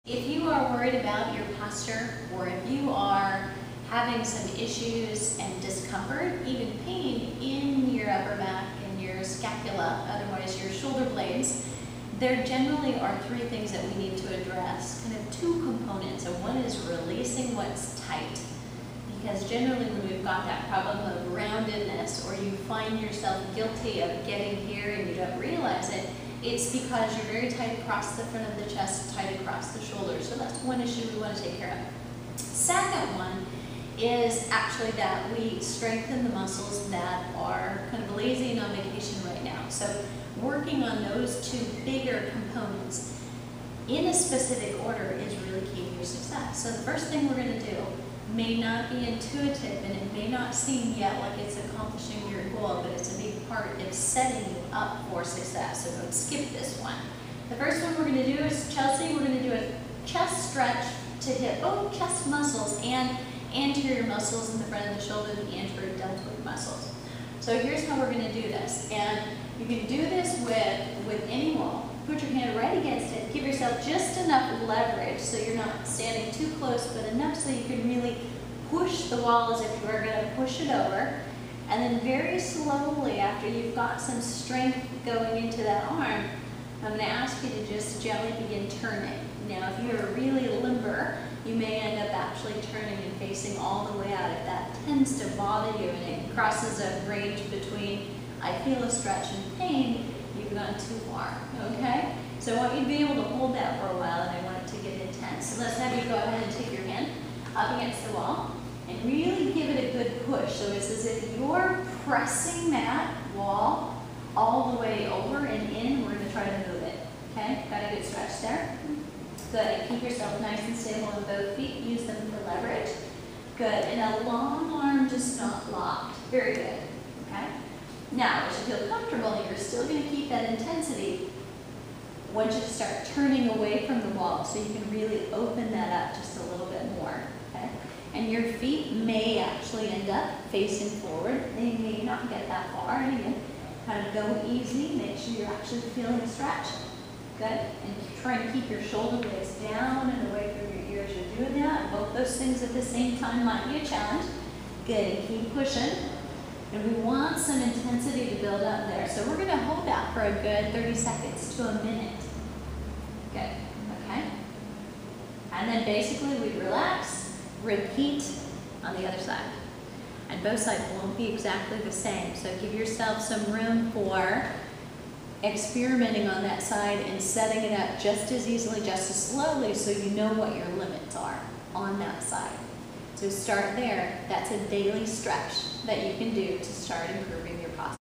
If you are worried about your posture, or if you are having some issues and discomfort, even pain in your upper back and your scapula, otherwise your shoulder blades, there generally are three things that we need to address, kind of two components. And one is releasing what's tight, because generally when we've got that problem of roundedness, or you find yourself guilty of getting here and you don't realize it, it's because you're very tight across the front of the chest, tight across the shoulders. So that's one issue we want to take care of. Second one is actually that we strengthen the muscles that are kind of lazy and on vacation right now. So working on those two bigger components in a specific order is really key to your success. So the first thing we're going to do may not be intuitive, and it may not seem yet like it's accomplishing your goal, but it's a big part of setting you up for success. So don't skip this one. The first one we're going to do is, Chelsea, we're going to do a chest stretch to hit both chest muscles and anterior muscles in the front of the shoulder, the anterior deltoid muscles. So here's how we're going to do this. And you can do this with any wall. Put your hand right against it. Give yourself just enough leverage so you're not standing too close, but enough so you can really push the wall as if you were going to push it over. And then very slowly, after you've got some strength going into that arm, I'm going to ask you to just gently begin turning. Now, if you're really limber, you may end up actually turning and facing all the way out. If that tends to bother you and it crosses a range between I feel a stretch and pain, you've gone too far, okay? So I want you to be able to hold that for a while, and I want it to get intense. So let's have you go ahead and take your hand up against the wall and really give it a good push. So it's as if you're pressing that wall all the way over and in. We're going to try to move it, okay? Got a good stretch there? Good, and keep yourself nice and stable on both feet. Use them for leverage. Good, and a long arm just not locked. Very good, okay? Now, as you feel comfortable, you're still going to keep that intensity. I want you to start turning away from the wall so you can really open that up just a little bit more, okay? And your feet may actually end up facing forward. They may not get that far. And again, kind of go easy. Make sure you're actually feeling a stretch. Good. And try to keep your shoulder blades down and away from your ears. You're doing that. Both those things at the same time might be a challenge. Good. And keep pushing. And we want some intensity to build up there. So we're going to hold that for a good 30 seconds to a minute. Good. Okay. And then basically we relax, repeat on the other side. And both sides won't be exactly the same. So give yourself some room for experimenting on that side and setting it up just as easily, just as slowly, so you know what your limits are on that side. So start there. That's a daily stretch that you can do to start improving your posture.